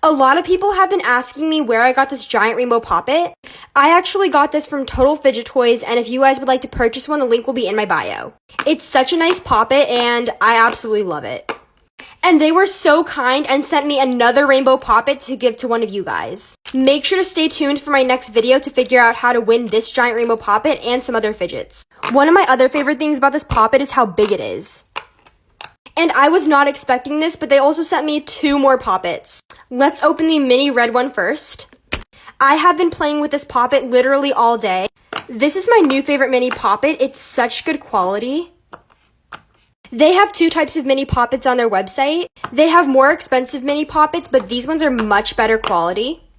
A lot of people have been asking me where I got this giant rainbow poppet. I actually got this from Total Fidget Toys, and if you guys would like to purchase one, the link will be in my bio. It's such a nice poppet, and I absolutely love it. And they were so kind and sent me another rainbow poppet to give to one of you guys. Make sure to stay tuned for my next video to figure out how to win this giant rainbow poppet and some other fidgets. One of my other favorite things about this poppet is how big it is. And I was not expecting this, but they also sent me 2 more poppets. Let's open the mini red one first. I have been playing with this poppet literally all day. This is my new favorite mini poppet. It's such good quality. They have 2 types of mini poppets on their website. They have more expensive mini poppets, but these ones are much better quality.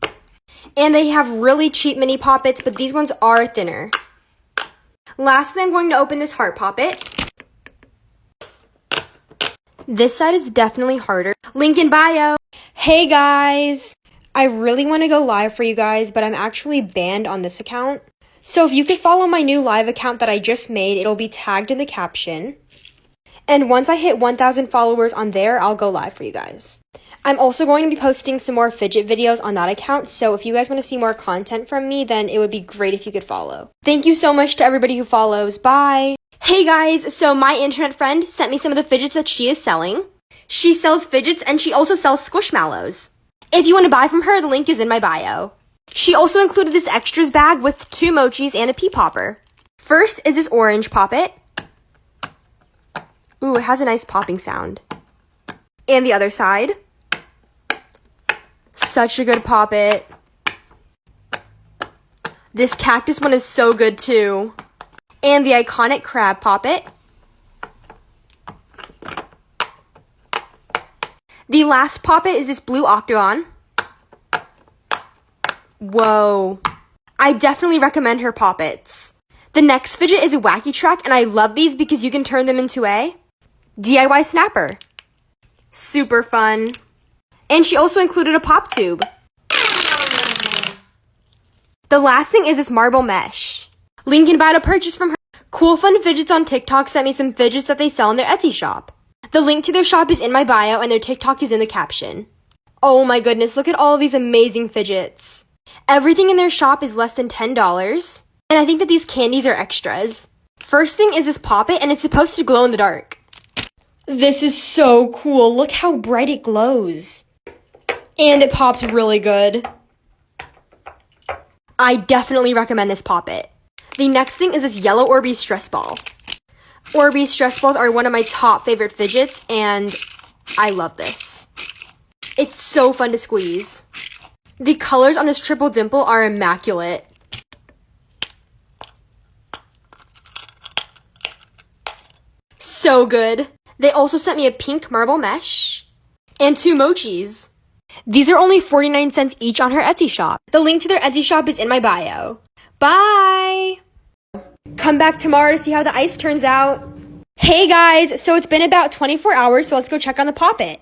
And they have really cheap mini poppets, but these ones are thinner. Lastly, I'm going to open this heart poppet. This side is definitely harder. Link in bio. Hey guys! I really want to go live for you guys, but I'm actually banned on this account. So if you could follow my new live account that I just made, it'll be tagged in the caption. And once I hit 1,000 followers on there, I'll go live for you guys. I'm also going to be posting some more fidget videos on that account, so if you guys want to see more content from me, then it would be great if you could follow. Thank you so much to everybody who follows. Bye! Hey guys, so my internet friend sent me some of the fidgets that she is selling. She sells fidgets and she also sells squishmallows. If you want to buy from her, the link is in my bio. She also included this extras bag with 2 mochis and a pea popper. First is this orange poppet. Ooh, it has a nice popping sound. And the other side. Such a good poppet. This cactus one is so good too. And the iconic crab poppet. The last poppet is this blue octagon. Whoa. I definitely recommend her poppets. The next fidget is a wacky track, and I love these because you can turn them into a DIY snapper. Super fun. And she also included a pop tube. The last thing is this marble mesh. Link in bio to purchase from her. Cool Fun Fidgets on TikTok sent me some fidgets that they sell in their Etsy shop. The link to their shop is in my bio and their TikTok is in the caption. Oh my goodness, look at all of these amazing fidgets. Everything in their shop is less than $10. And I think that these candies are extras. First thing is this poppet, and it's supposed to glow in the dark. This is so cool. Look how bright it glows. And it pops really good. I definitely recommend this poppet. The next thing is this yellow Orbeez stress ball. Orbeez stress balls are one of my top favorite fidgets, and I love this. It's so fun to squeeze. The colors on this triple dimple are immaculate. So good. They also sent me a pink marble mesh and 2 mochis. These are only 49 cents each on her Etsy shop. The link to their Etsy shop is in my bio. Bye! Come back tomorrow to see how the ice turns out. Hey guys, so it's been about 24 hours, so let's go check on the poppet.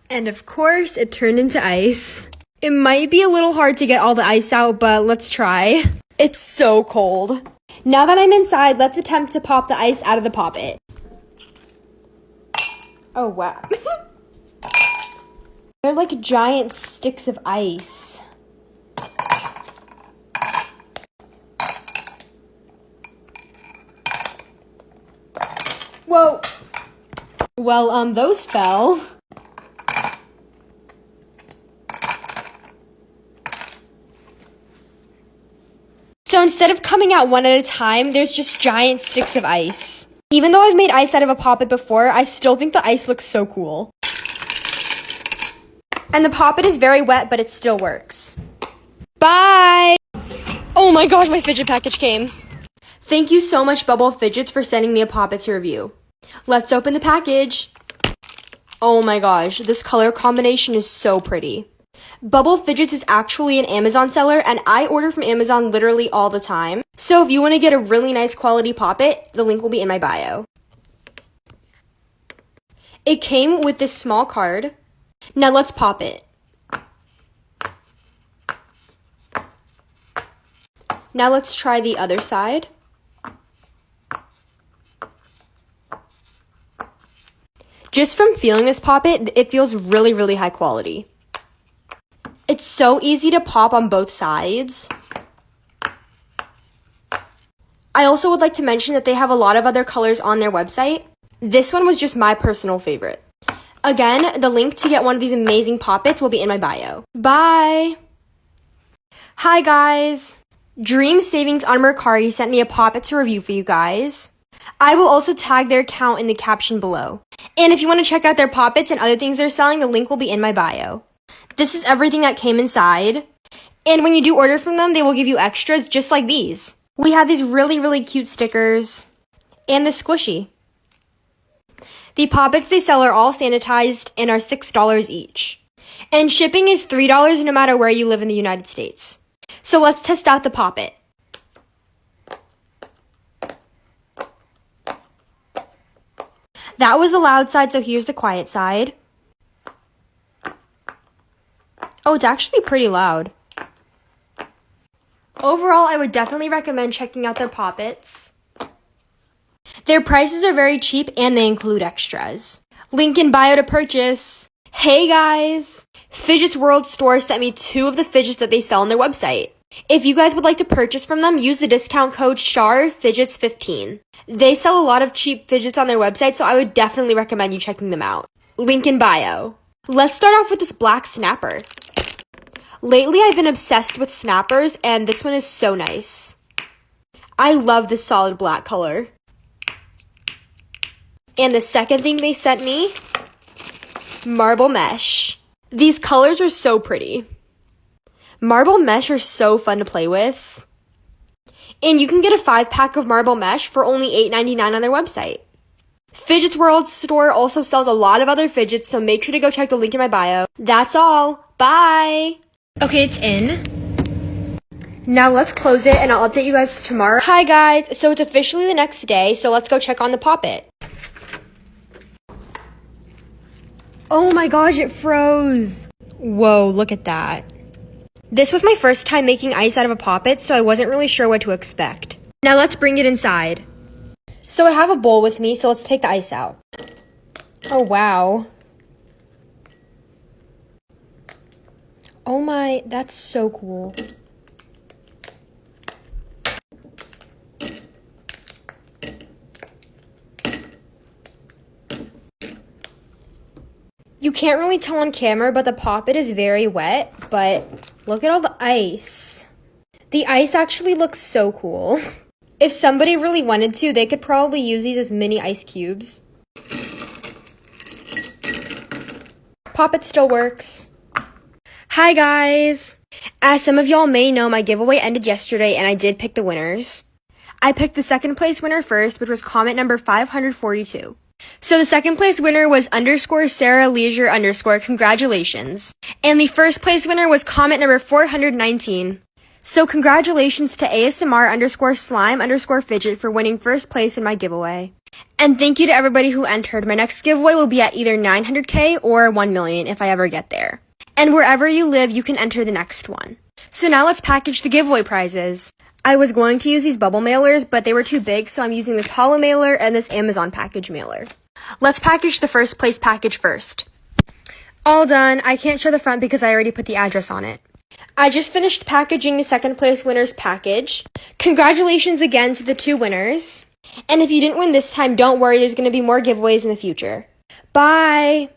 And of course, it turned into ice. It might be a little hard to get all the ice out, but let's try. It's so cold. Now that I'm inside, let's attempt to pop the ice out of the poppet. Oh, wow. They're like giant sticks of ice. Whoa. Well, those fell. So instead of coming out one at a time, there's just giant sticks of ice. Even though I've made ice out of a poppet before, I still think the ice looks so cool. And the poppet is very wet, but it still works. Bye! Oh my gosh, my fidget package came. Thank you so much, Bubble Fidgets, for sending me a poppet to review. Let's open the package. Oh my gosh, this color combination is so pretty. Bubble Fidgets is actually an Amazon seller, and I order from Amazon literally all the time. So if you want to get a really nice quality poppet, the link will be in my bio. It came with this small card. Now let's pop it. Now let's try the other side. Just from feeling this Pop-It, it feels really, really high quality. It's so easy to pop on both sides. I also would like to mention that they have a lot of other colors on their website. This one was just my personal favorite. Again, the link to get one of these amazing Pop-Its will be in my bio. Bye! Hi guys! Dream Savings on Mercari sent me a Pop-It to review for you guys. I will also tag their account in the caption below. And if you want to check out their Pop-Its and other things they're selling, the link will be in my bio. This is everything that came inside. And when you do order from them, they will give you extras just like these. We have these really, really cute stickers. And this squishy. The Pop-Its they sell are all sanitized and are $6 each. And shipping is $3 no matter where you live in the United States. So let's test out the Pop-It. That was the loud side, so here's the quiet side. Oh, it's actually pretty loud. Overall, I would definitely recommend checking out their Pop-Its. Their prices are very cheap and they include extras. Link in bio to purchase. Hey guys! Fidget's World Store sent me 2 of the fidgets that they sell on their website. If you guys would like to purchase from them, use the discount code SHARFidgets15. They sell a lot of cheap fidgets on their website, so I would definitely recommend you checking them out. Link in bio. Let's start off with this black snapper. Lately, I've been obsessed with snappers, and this one is so nice. I love this solid black color. And the second thing they sent me, marble mesh. These colors are so pretty. Marble mesh are so fun to play with. And you can get a 5-pack of marble mesh for only $8.99 on their website. Fidget's World Store also sells a lot of other fidgets, so make sure to go check the link in my bio. That's all. Bye! Okay, it's in. Now let's close it and I'll update you guys tomorrow. Hi guys, so it's officially the next day, so let's go check on the Pop-It. Oh my gosh, it froze. Whoa, look at that. This was my first time making ice out of a Pop-It, so I wasn't really sure what to expect. Now let's bring it inside. So I have a bowl with me, so let's take the ice out. Oh wow. Oh my, that's so cool. You can't really tell on camera, but the Pop-It is very wet, but look at all the ice. The ice actually looks so cool. If somebody really wanted to, they could probably use these as mini ice cubes. Pop-It still works. Hi guys! As some of y'all may know, my giveaway ended yesterday and I did pick the winners. I picked the second place winner first, which was comment number 542. So the second place winner was _Sarah Leisure _ congratulations. And the first place winner was comment number 419. So congratulations to ASMR _slime _fidget for winning first place in my giveaway. And thank you to everybody who entered. My next giveaway will be at either 900K or 1 million if I ever get there. And wherever you live, you can enter the next one. So now let's package the giveaway prizes. I was going to use these bubble mailers, but they were too big, so I'm using this hollow mailer and this Amazon package mailer. Let's package the first place package first. All done. I can't show the front because I already put the address on it. I just finished packaging the second place winner's package. Congratulations again to the 2 winners. And if you didn't win this time, don't worry, there's going to be more giveaways in the future. Bye!